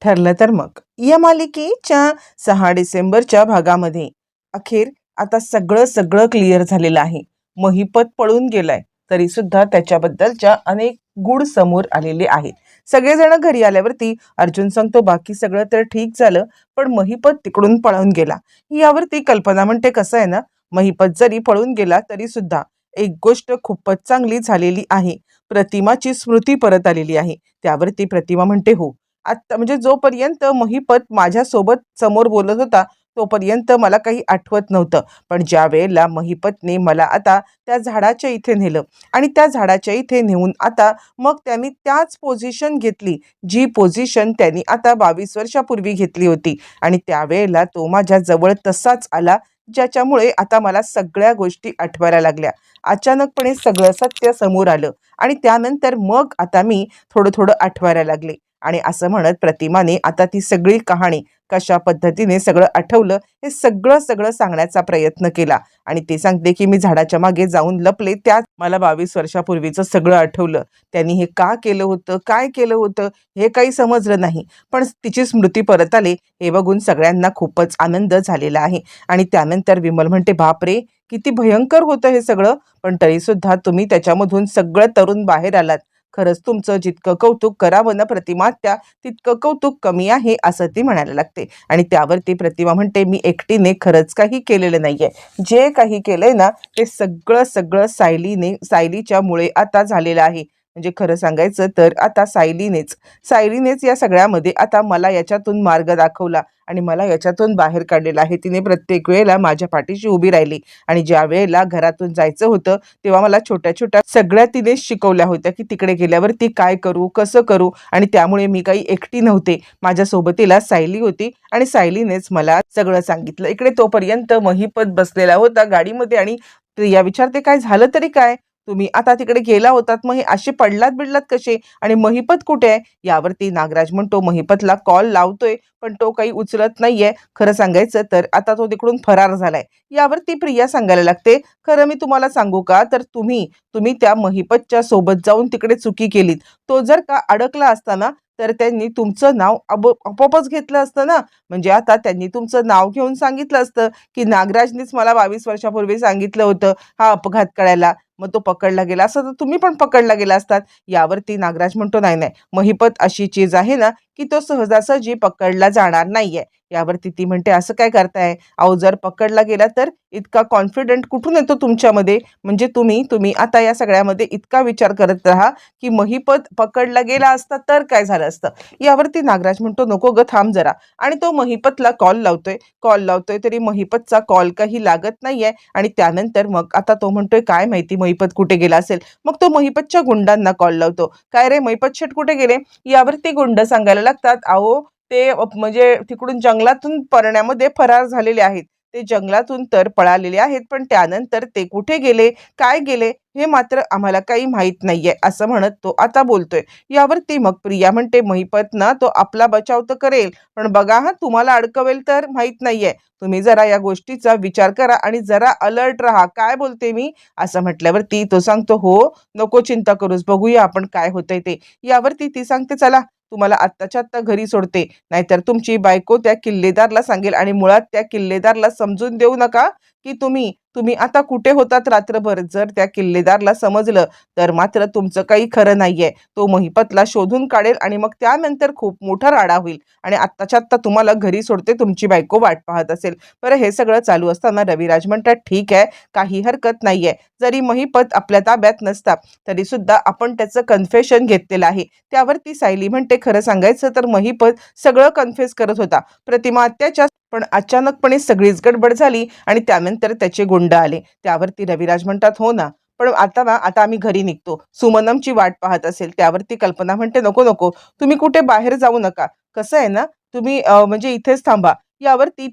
ठरलं तर मग या मालिकेच्या 6 डिसेंबरच्या भागामध्ये अखेर आता सगळं सगळं क्लिअर झालेलं आहे. महिपत पळून गेलाय तरी सुद्धा त्याच्याबद्दलच्या अनेक गुड समोर आलेले आहेत. सगळेजण घरी आल्यावरती अर्जुन सांगतो बाकी सगळं तर ठीक झालं, पण महिपत तिकडून पळून गेला. यावरती कल्पना म्हणते कसं आहे ना, महिपत जरी पळून गेला तरी सुद्धा एक गोष्ट खूपच चांगली झालेली आहे. प्रतिमाची स्मृती परत आलेली आहे. त्यावरती प्रतिमा म्हणते हो, आता म्हणजे जोपर्यंत महिपत माझ्यासोबत समोर बोलत होता तोपर्यंत मला काही आठवत नव्हतं. पण ज्या वेळेला महिपतने मला आता त्या झाडाच्या इथे नेलं आणि त्या झाडाच्या इथे नेऊन आता मग त्यांनी त्याच पोझिशन घेतली, जी पोझिशन त्यांनी आता 22 वर्षापूर्वी घेतली होती. आणि त्यावेळेला तो माझ्या जवळ तसाच आला, ज्याच्यामुळे आता मला सगळ्या गोष्टी आठवायला लागल्या. अचानकपणे सगळं सत्य समोर आलं आणि त्यानंतर मग आता मी थोडं थोडं आठवायला लागले. आणि असं म्हणत प्रतिमाने आता ती सगळी कहाणी कशा पद्धतीने सगळं आठवलं हे सगळं सगळं सांगण्याचा प्रयत्न केला. आणि ते सांगते की मी झाडाच्या मागे जाऊन लपले, त्यात मला 22 वर्षापूर्वीचं सगळं आठवलं. त्यांनी हे का केलं होतं, काय केलं होतं हे काही समजलं नाही, पण तिची स्मृती परत आली हे बघून सगळ्यांना खूपच आनंद झालेला आहे. आणि त्यानंतर विमल म्हणते बापरे, किती भयंकर होतं हे सगळं, पण तरी सुद्धा तुम्ही त्याच्यामधून सगळं तरुण बाहेर आलात. खरंच तुमचं जितकं कौतुक करावं ना प्रतिमा, त्या तितकं कौतुक कमी आहे असं ती म्हणायला लागते. आणि त्यावरती प्रतिमा म्हणते मी एकटीने खरंच काही केलेलं नाहीये. जे काही केलंय ना ते सगळं सगळं सायलीच्या मुळे आता झालेलं आहे. म्हणजे खरं सांगायचं तर आता सायलीनेच या सगळ्यामध्ये आता मला याच्यातून मार्ग दाखवला आणि मला याच्यातून बाहेर काढलेलं आहे. तिने प्रत्येक वेळेला माझ्या पाठीशी उभी राहिली आणि ज्या वेळेला घरातून जायचं होतं तेव्हा मला छोट्या छोट्या सगळ्या तिने शिकवल्या होत्या की तिकडे गेल्यावर ती काय करू, कसं करू. आणि त्यामुळे मी काही एकटी नव्हते, माझ्या सोबतीला सायली होती आणि सायलीनेच मला सगळं सांगितलं. इकडे तोपर्यंत महिपत बसलेला होता गाडीमध्ये आणि प्रिया विचारते काय झालं तरी काय, तुम्ही आता तिकडे गेला होतात, मग हे असे पडलात बिडलात कसे आणि महिपत कुठे आहे. यावरती नागराज म्हणतो महिपतला कॉल लावतोय पण तो काही उचलत नाहीये. खरं सांगायचं तर आता तो तिकडून फरार झालाय. यावरती प्रिया सांगायला लागते खरं मी तुम्हाला सांगू का, तर तुम्ही तुम्ही त्या महिपतच्या सोबत जाऊन तिकडे चुकी केलीत. तो जर का अडकला असता ना तर त्यांनी तुमचं नाव आपोआपच घेतलं असतं ना. म्हणजे आता त्यांनी तुमचं नाव घेऊन सांगितलं असतं की नागराजनीच मला 22 वर्षापूर्वी सांगितलं होतं हा अपघात करायला, मग तो पकडला गेला असता तर तुम्ही पण पकडला गेला असतात. यावरती नागराज म्हणतो नाही नाही, महिपत अशी चीज आहे ना की तो सहजासहजी पकडला जाणार नाहीये. यावरती ती म्हणते असं काय करताय, अहो जर पकडला गेला तर इतका कॉन्फिडंट कुठून येतो तुमच्यामध्ये. म्हणजे तुम्ही तुम्ही आता या सगळ्यामध्ये इतका विचार करत राहा की महिपत पकडला गेला असता तर काय झालं असतं. यावरती नागराज म्हणतो नको ग थांब जरा. आणि तो महिपतला कॉल लावतोय तरी महिपतचा कॉल काही लागत नाहीये. आणि त्यानंतर मग आता तो म्हणतोय काय माहिती महिपत कुठे गेला असेल. मग तो महिपतच्या गुंडांना कॉल लावतो, काय रे महिपत शेठ कुठे गेले. यावरती गुंड सांगायला लागतात अहो ते म्हणजे तिकडून जंगलातून परण्यामध्ये फरार झालेले आहेत. ते जंगलातून तर पळालेले आहेत, पण त्यानंतर ते कुठे गेले, काय गेले हे मात्र आम्हाला काही माहित नाहीये असं म्हणत तो आता बोलतोय. यावरती मग प्रिया म्हणते महिपत ना तो आपला बचाव तर करेल, पण बघा हा तुम्हाला अडकवेल तर माहित नाहीये. तुम्ही जरा या गोष्टीचा विचार करा आणि जरा अलर्ट राहा. काय बोलते मी असं म्हटल्यावरती तो सांगतो हो, नको चिंता करूस, बघूया आपण काय होतंय ते. यावरती ती सांगते चला तुम्हाला आत्ताच्या आत्ता घरी सोडते, नाहीतर तुमची बायको त्या किल्लेदारला सांगेल. आणि मुळात त्या किल्लेदारला समजून देऊ नका की तुम्ही तुम्ही आता कुठे होतात रात्रभर. जर त्या किल्लेदारला समजलं तर मात्र तुमचं काही खरं नाहीये. तो महिपतला शोधून काढेल आणि मग त्यानंतर खूप मोठा राडा होईल. आणि आत्ताच्या आत्ता तुम्हाला घरी सोडते, तुमची बायको वाट पाहत असेल. बरं हे सगळं चालू असताना रविराज म्हणतात ठीक आहे, काही हरकत नाहीये. जरी महिपत आपल्या ताब्यात नसता तरी सुद्धा आपण त्याचं कन्फेशन घेतलेलं आहे. त्यावरती सायली म्हणते खरं सांगायचं तर महिपत सगळं कन्फेस करत होता प्रतिमा त्याच्या, पण अचानकपणे सगळीच गडबड झाली आणि त्यानंतर त्याचे गुंड आले. त्यावरती रविराज म्हणतात हो ना, पण आता आम्ही घरी निघतो, सुमनमची वाट पाहत असेल. त्यावरती कल्पना म्हणते नको नको, तुम्ही कुठे बाहेर जाऊ नका, कसं आहे ना तुम्ही म्हणजे इथेच थांबा. यावरती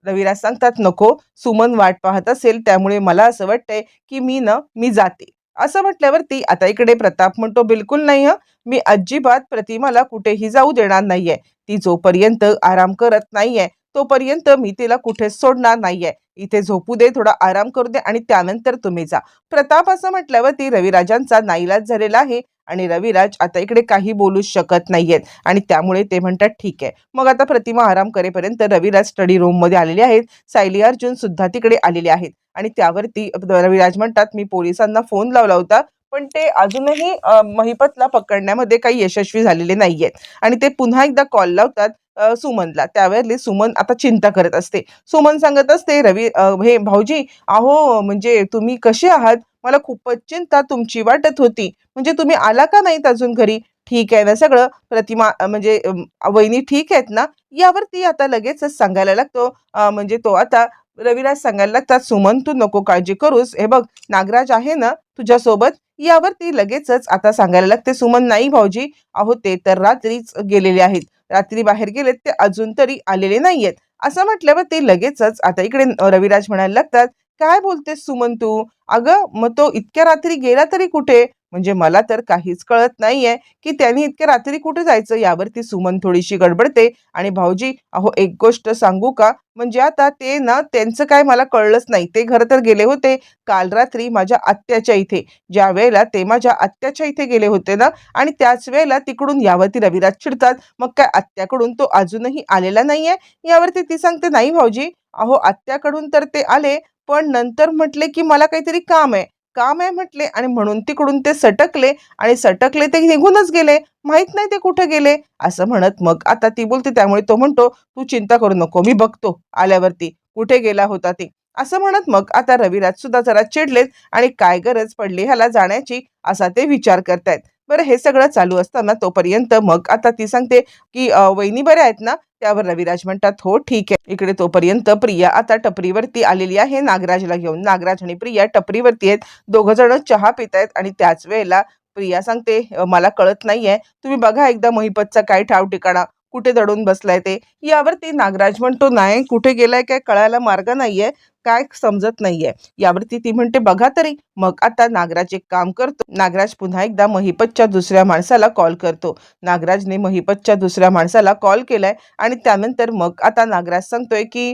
रविराज सांगतात नको, सुमन वाट पाहत असेल त्यामुळे मला असं वाटतंय की मी जाते. असं म्हटल्यावरती आता इकडे प्रताप म्हणतो बिलकुल नाही हं, मी अजिबात प्रतिमाला कुठेही जाऊ देणार नाहीये. ती जोपर्यंत आराम करत नाहीये तोपर्यंत मी तिला कुठेच सोडणार नाहीये. इथे झोपू दे, थोडा आराम करू दे आणि त्यानंतर तुम्ही जा. प्रताप असं म्हटल्यावरती रविराजांचा नाईलाज झालेला आहे आणि रविराज आता इकडे काही बोलूच शकत नाहीयेत आणि त्यामुळे ते म्हणतात ठीक आहे. मग आता प्रतिमा आराम करेपर्यंत रविराज स्टडी रूम मध्ये आलेले आहेत. सायली अर्जुन सुद्धा तिकडे आलेले आहेत आणि त्यावरती रविराज म्हणतात मी पोलिसांना फोन लावला होता पण ते अजूनही महिपतला पकडण्यामध्ये काही यशस्वी झालेले नाहीयेत आणि ते पुन्हा एकदा कॉल लावतात सुमनला. त्यावेळेला सुमन आता चिंता करत असते. सुमन सांगत असते हे भाऊजी अहो म्हणजे तुम्ही कसे आहात? मला खूपच चिंता तुमची वाटत होती. म्हणजे तुम्ही आला का नाहीत अजून घरी? ठीक आहे ना सगळं? प्रतिमा म्हणजे वहिनी ठीक आहेत ना? यावरती आता लगेचच सांगायला लागतो म्हणजे तो आता रविराज सांगायला लागतात सुमन तू नको काळजी करूस. हे बघ नागराज आहे ना तुझ्यासोबत? यावरती लगेचच आता सांगायला लागते सुमन नाही भाऊजी अहो ते तर रात्रीच गेलेले आहेत. रात्री बाहेर गेलेत ते अजून तरी आलेले नाहीयेत. असं म्हटल्यावर ते लगेचच आता इकडे रविराज म्हणायला लागतात काय बोलतेस सुमन तू? अगं मग तो इतक्या रात्री गेला तरी कुठे? म्हणजे मला तर काहीच कळत नाहीये की त्यांनी इतक्या रात्री कुठे जायचं. यावरती सुमन थोडीशी गडबडते आणि भाऊजी अहो एक गोष्ट सांगू का? म्हणजे आता ते ना त्यांचं काय मला कळलंच नाही. ते खरं तर गेले होते काल रात्री माझ्या आत्याच्या इथे. ज्या वेळेला ते माझ्या आत्याच्या इथे गेले होते ना आणि त्याच वेळेला तिकडून यावरती रविराज चिडतात मग काय आत्याकडून तो अजूनही आलेला नाहीये? यावरती ती सांगते नाही भाऊजी अहो आत्याकडून तर ते आले पण नंतर म्हटले की मला काहीतरी काम आहे. काम आहे म्हटले आणि म्हणून तिकडून ते सटकले आणि सटकले ते निघूनच गेले. माहित नाही ते कुठे गेले. असं म्हणत मग आता ती बोलते त्यामुळे तो म्हणतो तू चिंता करू नको मी बघतो आल्यावरती कुठे गेला होता ते. असं म्हणत मग आता रविराज सुद्धा जरा चिडलेत आणि काय गरज पडली ह्याला जाण्याची असा ते विचार करतायत. बरं हे सगळं चालू असताना तोपर्यंत मग आता ती सांगते की वहिनी बऱ्या आहेत ना? त्यावर रविराज म्हणतात हो ठीक आहे. इकडे तोपर्यंत प्रिया आता टपरीवरती आलेली आहे नागराजला घेऊन. नागराज आणि प्रिया टपरीवरती आहेत. दोघ जण चहा पित आहेत आणि त्याच वेळेला प्रिया सांगते मला कळत नाहीये तुम्ही बघा एकदा महिपतचा काय ठाव ठिकाणा कुठे दडून बसलाय ते. यावरती नागराज म्हणतो नाही कुठे गेलाय काय कळायला मार्ग नाहीये काय समजत नाहीये. यावरती ती म्हणते बघा तरी. मग आता नागराज एक काम करतो. नागराज पुन्हा एकदा महिपतच्या दुसऱ्या माणसाला कॉल करतो. नागराजने महिपतच्या दुसऱ्या माणसाला कॉल केलाय आणि त्यानंतर मग आता नागराज सांगतोय की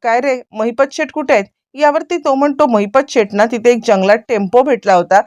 काय रे महिपत शेठ कुठे आहेत? यावरती तो म्हणतो महिपत शेठ ना तिथे एक जंगलात टेम्पो भेटला होता.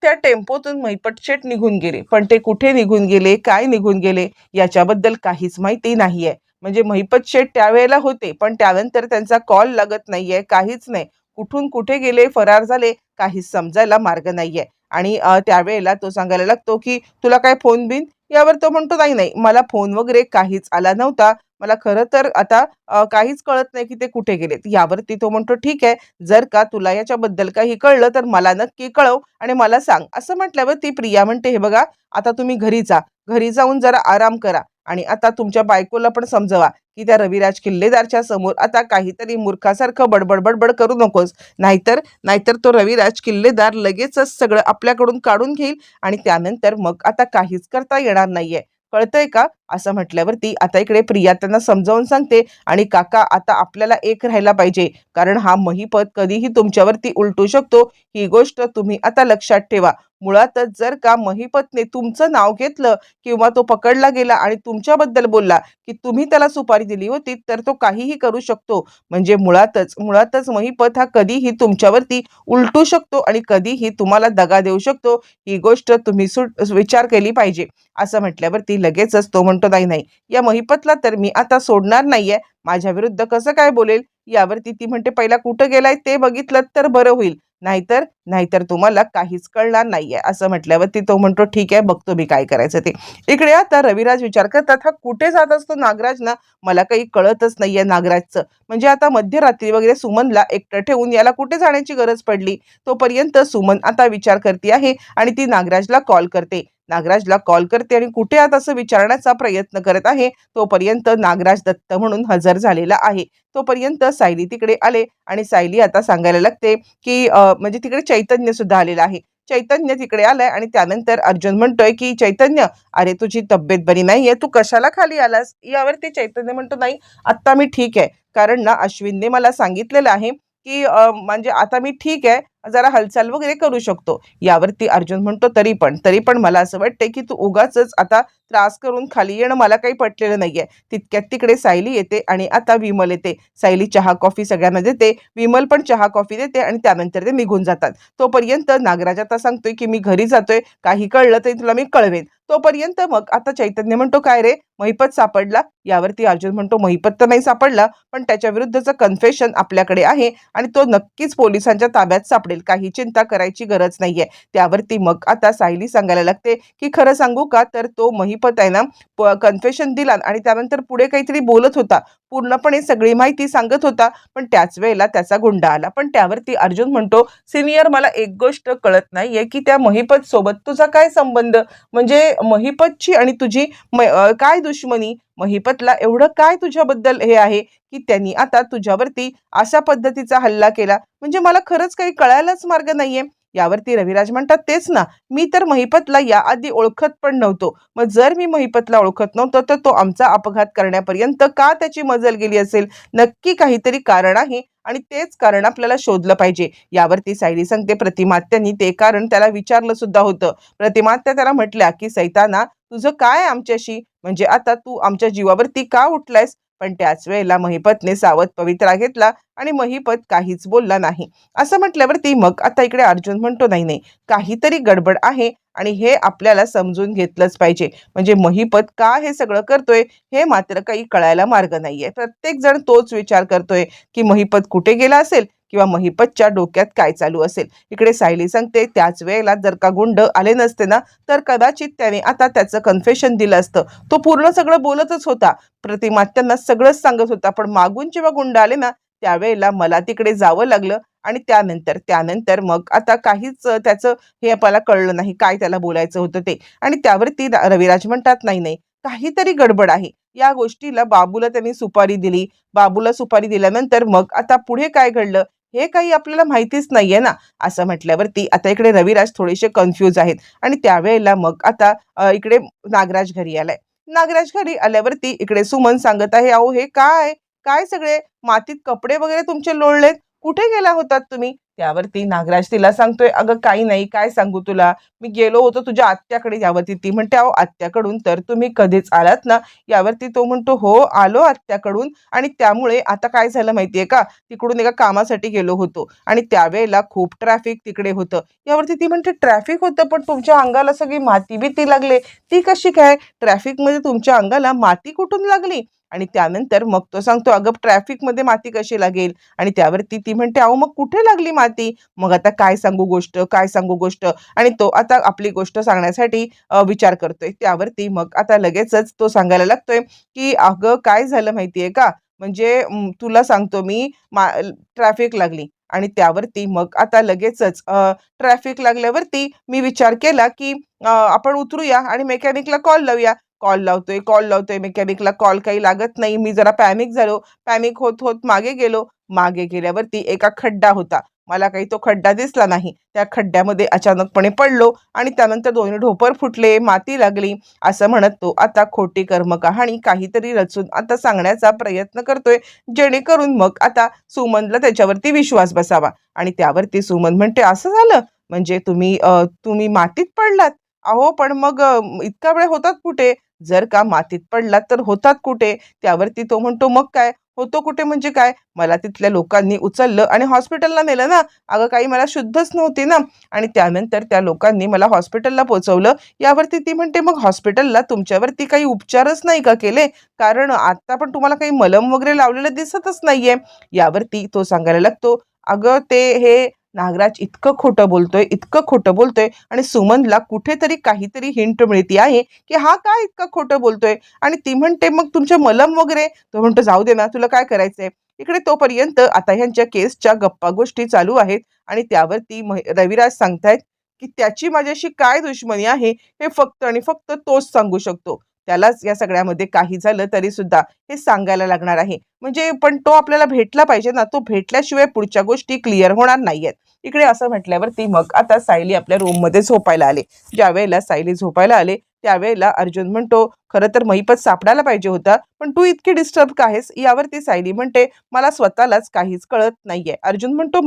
त्या टेम्पोतून महिपत शेठ निघून गेले पण ते कुठे निघून गेले काय निघून गेले याच्याबद्दल काहीच माहिती नाहीये. म्हणजे महिपत शेठ त्यावेळेला होते पण त्यानंतर त्यांचा कॉल लागत नाहीये काहीच नाही. कुठून कुठे गेले फरार झाले काहीच समजायला मार्ग नाहीये. आणि त्यावेळेला तो सांगायला लागतो की तुला काय फोन बिन? यावर तो म्हणतो नाही नाही मला फोन वगैरे काहीच आला नव्हता. मला खरं तर आता काहीच कळत नाही की ते कुठे गेलेत. यावरती तो म्हणतो ठीक आहे जर का तुला याच्याबद्दल काही कळलं तर मला नक्की कळव आणि मला सांग. असं म्हटल्यावर ती प्रिया म्हणते हे बघा आता तुम्ही घरी जा. घरी जाऊन जरा आराम करा आणि आता तुमच्या बायकोला पण समजवा की त्या रविराज किल्लेदारच्या समोर आता काहीतरी मूर्खासारखं बडबड बडबड करू नकोस. नाहीतर नाहीतर तो रविराज किल्लेदार लगेचच सगळं आपल्याकडून काढून घेईल आणि त्यानंतर मग आता काहीच करता येणार नाहीये. कळतंय का? असं म्हटल्यावरती आता इकडे प्रिया त्यांना समजावून सांगते आणि काका आता आपल्याला एक राहायला पाहिजे कारण हा महिपत कधीही तुमच्यावरती उलटू शकतो. ही गोष्ट तुम्ही आता लक्षात ठेवा. मुळातच जर का महिपतने तुमचं नाव घेतलं किंवा तो पकडला गेला आणि तुमच्याबद्दल बोलला की तुम्ही त्याला सुपारी दिली होती तर तो काहीही करू शकतो. म्हणजे मुळातच मुळातच महिपत हा कधीही तुमच्यावरती उलटू शकतो आणि कधीही तुम्हाला दगा देऊ शकतो. ही गोष्ट तुम्ही विचार केली पाहिजे. असं म्हटल्यावरती लगेचच तो म्हणतो नाही नाही या महिपतला तर मी आता सोडणार नाहीये. माझ्या विरुद्ध कसं काय बोलेल? यावरती ती म्हणते पहिला कुठं गेलाय ते बघितलं तर बरं होईल. नाहीतर नाहीतर तुम्हाला काहीच कळणार नाहीये. असं म्हटल्यावरती तो म्हणतो ठीक आहे बघतो मी काय करायचं ते. इकडे आता रविराज विचार करतात हा कुठे जात असतो नागराज ना? मला काही कळतच नाहीये नागराजचं. म्हणजे आता मध्यरात्री वगैरे सुमनला एकटं ठेवून याला कुठे जाण्याची गरज पडली? तोपर्यंत सुमन आता विचार करते आहे आणि ती नागराजला कॉल करते. नागराजला कॉल करते आणि कुठे आहात असं विचारण्याचा प्रयत्न करत आहे. तोपर्यंत नागराज दत्त म्हणून हजर झालेला आहे. तोपर्यंत सायली तिकडे आले आणि सायली आता सांगायला लागते की म्हणजे तिकडे चैतन्य सुद्धा आलेला आहे. चैतन्य तिकडे आलाय आणि त्यानंतर अर्जुन म्हणतोय की चैतन्य अरे तुझी तब्येत बरी नाहीये तू कशाला खाली आलास? यावरती चैतन्य म्हणतो नाही आत्ता मी ठीक आहे कारण ना अश्विनने मला सांगितलेलं आहे की म्हणजे आता मी ठीक आहे जरा हालचाल वगैरे करू शकतो. यावरती अर्जुन म्हणतो तरी पण मला असं वाटतंय की तू उगाचच आता त्रास करून खाली येणं मला काही पटलेलं नाहीये. तितक्यात तिकडे सायली येते आणि आता विमल येते. सायली चहा कॉफी सगळ्यांना देते, विमल पण चहा कॉफी देते आणि त्यानंतर ते निघून जातात. तोपर्यंत नागराज आता सांगतोय की मी घरी जातोय, काही कळलं तरी तुला मी कळवेन. तोपर्यंत मग आता चैतन्य म्हणतो काय रे महिपत सापडला? यावरती अर्जुन म्हणतो महिपत तर नाही सापडला, पण त्याच्या विरुद्धचं कन्फेशन आपल्याकडे आहे आणि तो नक्कीच पोलिसांच्या ताब्यात सापडेल, काही चिंता करायची गरज नाहीये. त्यावरती मग आता सायली सांगायला लागते की खरं सांगू का, तर तो महिपत आहे ना कन्फेशन दिला आणि त्यानंतर पुढे काहीतरी बोलत होता, पूर्णपणे सगळी माहिती सांगत होता, पण त्याच वेळेला त्याचा गुंडा आला. पण त्यावरती अर्जुन म्हणतो सिनियर मला एक गोष्ट कळत नाहीये की त्या महिपत सोबत तुझा काय संबंध, म्हणजे महिपतची आणि तुझी काय दुश्मनी, महिपतला एवढं काय तुझ्याबद्दल हे आहे की त्यांनी आता तुझ्यावरती अशा पद्धतीचा हल्ला केला, म्हणजे मला खरंच काही कळायलाच मार्ग नाहीये. यावरती रविराज म्हणतात तेच ना, मी तर महिपतला याआधी ओळखत पण नव्हतो, मग जर मी महिपतला ओळखत नव्हतो तर तो आमचा अपघात करण्यापर्यंत का त्याची मजल गेली असेल, नक्की काहीतरी कारण आहे आणि तेच कारण आपल्याला शोधलं पाहिजे. यावरती सायली सांगते प्रतिमात्यांनी ते कारण त्याला विचारलं सुद्धा होतं. प्रतिमात्या त्याला म्हटल्या की सैताना तुझं काय आमच्याशी, म्हणजे आता तू आमच्या जीवावरती का उठलायस? पण त्याच वेळेला महिपतने सावध पवित्रा घेतला आणि महिपत काहीच बोलला नाही. असं म्हटल्यावरती मग आता इकडे अर्जुन म्हणतो नाही नाही, काहीतरी गडबड आहे आणि हे आपल्याला समजून घेतलंच पाहिजे, म्हणजे महिपत का हे सगळं करतोय हे मात्र काही कळायला मार्ग नाहीये. प्रत्येक जण तोच विचार करतोय की महिपत कुठे गेला असेल किंवा महिपतच्या डोक्यात काय चालू असेल. इकडे सायली सांगते त्याच वेळेला जर का गुंड आले नसते ना, तर कदाचित त्याने आता त्याचं कन्फेशन दिलं असतं. तो पूर्ण सगळं बोलतच होता, प्रतिमात्यांना सगळंच सांगत होता, पण मागून जेव्हा गुंड आले ना त्यावेळेला मला तिकडे जावं लागलं आणि त्यानंतर मग आता काहीच त्याचं हे आपल्याला कळलं नाही काय त्याला बोलायचं होतं ते. आणि त्यावरती रविराज म्हणतात नाही नाही, काहीतरी गडबड आहे. या गोष्टीला बाबूला त्यांनी सुपारी दिली, बाबूला सुपारी दिल्यानंतर मग आता पुढे काय घडलं हे काही आपल्याला माहितीच नाहीये ना. असं म्हटल्यावरती आता इकडे रविराज थोडेसे कन्फ्यूज आहेत आणि त्यावेळेला मग आता इकडे नागराज घरी आलाय. नागराज घरी आल्यावरती इकडे सुमन सांगत आहे अहो हे काय काय सगळे मातीत कपडे वगैरे तुमचे लोळलेत, कुठे गेला होतात तुम्ही? त्यावरती नागराज तिला सांगतोय अगं काही नाही, काय सांगू तुला, मी गेलो होतो तुझ्या आत्याकडे. यावरती ती म्हणते अहो आत्याकडून तर तुम्ही कधीच आलात ना? यावरती तो म्हणतो हो आलो आत्याकडून, आणि त्यामुळे आता काय झालं माहितीये का, तिकडून एका कामासाठी गेलो होतो आणि त्यावेळेला खूप ट्रॅफिक तिकडे होतं. यावरती ती म्हणते ट्रॅफिक होतं, पण तुमच्या अंगाला सगळी माती बिती लागले, ती कशी काय? ट्रॅफिक मध्ये तुमच्या अंगाला माती कुठून लागली? आणि त्यानंतर मग तो सांगतो अगं ट्रॅफिक मध्ये माती कशी लागेल? आणि त्यावरती ती म्हणते अहो मग कुठे लागली माती? मग आता काय सांगू गोष्ट, काय सांगू गोष्ट, आणि तो आता आपली गोष्ट सांगण्यासाठी विचार करतोय. त्यावरती मग आता लगेचच तो सांगायला लागतोय की अगं काय झालं माहितीये का, म्हणजे तुला सांगतो मी, ट्रॅफिक लागली. आणि त्यावरती मग आता लगेचच ट्रॅफिक लागल्यावरती मी विचार केला की आपण उतरूया आणि मेकॅनिकला कॉल लावूया. कॉल लावतोय मेकॅनिकला, कॉल काही लागत नाही. मी जरा पॅनिक झालो, पॅनिक होत होत मागे गेलो. मागे गेल्यावरती एका खड्डा होता, मला काही तो खड्डा दिसला नाही. त्या खड्ड्यामध्ये अचानकपणे पडलो आणि त्यानंतर दोन्ही ढोपर फुटले, माती लागली. असं म्हणत तो आता खोटी कर्मकहाणी काहीतरी रचून आता सांगण्याचा प्रयत्न करतोय, जेणेकरून मग आता सुमनला त्याच्यावरती विश्वास बसावा. आणि त्यावरती सुमन म्हणते असं झालं, म्हणजे तुम्ही मातीत पडलात? अहो पण मग इतका वेळ होतात कुठे? जर का मातीत पडलात तर होतात कुठे? त्यावरती तो म्हणतो मग काय होतो कुठे म्हणजे काय, मला तिथल्या लोकांनी उचललं आणि हॉस्पिटलला नेलं ना. अगं काही मला शुद्धच नव्हती ना. आणि त्यानंतर त्या लोकांनी मला हॉस्पिटलला पोहोचवलं. यावरती ती म्हणते मग हॉस्पिटलला तुमच्यावरती काही उपचारच नाही का केले? कारण आता पण तुम्हाला काही मलम वगैरे लावलेलं दिसतच नाहीये. यावरती तो सांगायला लागतो अगं ते हे नागराज इतकं खोटं बोलतोय आणि सुमनला कुठेतरी काहीतरी हिंट मिळती आहे की हा काय इतकं खोटं बोलतोय. आणि ती म्हणते मग तुमचे मलम वगैरे, तो म्हणतो जाऊ दे ना, तुला काय करायचंय. इकडे तोपर्यंत आता ह्यांच्या केसच्या गप्पा गोष्टी चालू आहेत आणि त्यावरती रविराज सांगतायत की त्याची माझ्याशी काय दुश्मनी आहे हे फक्त आणि फक्त तोच सांगू शकतो. त्यालाच या सगळ्यामध्ये काही झालं तरी सुद्धा हे सांगायला लागणार आहे, म्हणजे पण तो आपल्याला भेटला पाहिजे ना, तो भेटल्याशिवाय पुढच्या गोष्टी क्लिअर होणार नाहीयेत. इकडे असं म्हटल्यावरती मग आता सायली आपल्या रूम मध्ये झोपायला आले. ज्या वेळेला सायली झोपायला आले त्यावेळेला अर्जुन म्हणतो खरं तर महिपत सापडायला पाहिजे होता, पण तू इतकी डिस्टर्ब का आहेस? यावरती सायली म्हणते मला स्वतःलाच काहीच कळत नाहीये. अर्जुन म्हणतो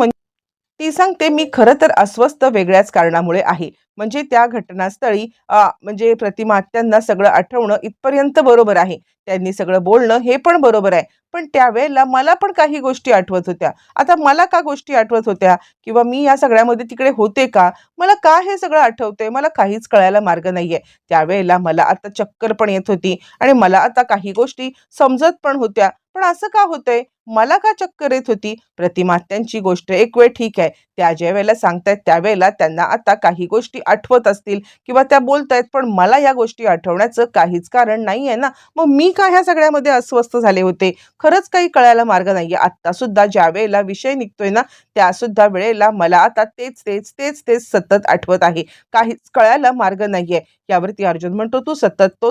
ती सांगते, "मी खरं तर अस्वस्थ वेगळ्याच कारणामुळे आहे." म्हणजे त्या घटनास्थळी म्हणजे प्रतिमा आत्यांना सगळं आठवणं इथपर्यंत बरोबर आहे. त्यांनी सगळं बोलणं हे पण बरोबर आहे. पण त्यावेळेला मला पण काही गोष्टी आठवत होत्या. आता मला का गोष्टी आठवत होत्या किंवा मी या सगळ्यामध्ये तिकडे होते का? मला का हे सगळं आठवतंय? मला काहीच कळायला मार्ग नाहीये. त्यावेळेला मला आता चक्कर पण येत होती आणि मला आता काही गोष्टी समजत पण होत्या. पण असं का होतंय? मला का चक्कर येत होती? प्रतिमा आत्यांची गोष्ट एक वेळ ठीक आहे. त्या ज्यावेळेला सांगतायत त्यावेळेला त्यांना आता काही गोष्टी आठवत असतील किंवा त्या बोलतायत, पण मला या गोष्टी आठवण्याचं काहीच कारण नाहीये ना. मग मी का ह्या सगळ्यामध्ये अस्वस्थ झाले होते? खरंच काही कळायला मार्ग नाहीये. आत्ता सुद्धा ज्यावेळेला विषय निघतोय ना, त्यासुद्धा वेळेला मला आता तेच सतत आठवत आहे. काहीच कळायला मार्ग नाहीये. यावरती अर्जुन म्हणतो, "तू सतत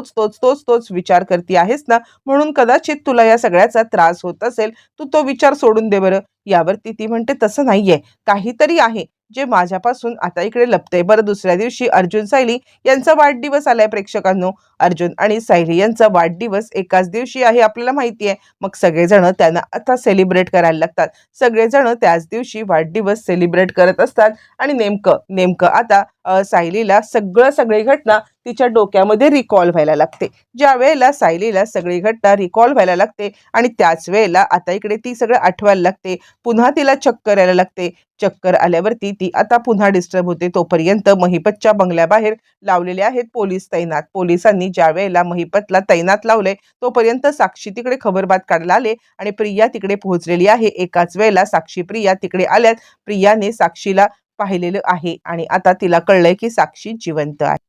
तोच विचार करती आहेस ना, म्हणून कदाचित तुला या सगळ्याचा त्रास होत असेल. तू तो विचार सोडून दे बरं." यावरती ती म्हणते, "तसं नाहीये. काहीतरी आहे जे माझ्यापासून आता इकडे लपतंय." बरं, दुसऱ्या दिवशी अर्जुन सायली यांचा वाढदिवस आलाय प्रेक्षकांनो. अर्जुन आणि सायली यांचा वाढदिवस एकाच दिवशी आहे आपल्याला माहिती आहे. मग सगळेजण त्यांना आता सेलिब्रेट करायला लागतात. सगळेजण त्याच दिवशी वाढदिवस सेलिब्रेट करत असतात आणि नेमकं आता सायलीला सगळी घटना तिच्या डोक्यामध्ये रिकॉल व्हायला लागते. ज्यावेळेला सायलीला सगळी घटना रिकॉल व्हायला लागते आणि त्याच वेळेला आता इकडे ती सगळं आठवायला लागते. पुन्हा तिला चक्कर यायला लागते. चक्कर आल्यावरती ती आता पुन्हा डिस्टर्ब होते. तोपर्यंत महिपतच्या बंगल्याबाहेर लावलेले आहेत पोलीस तैनात. पोलिसांनी ज्यावेळेला महिपतला तैनात लावले, तोपर्यंत साक्षी तिकडे खबरबात काढायला आले आणि प्रिया तिकडे पोहोचलेली आहे. एकाच वेळेला साक्षी प्रिया तिकडे आल्यात. प्रियाने साक्षीला पाहिलेलं आहे आणि आता तिला कळलंय की साक्षी जिवंत आहे.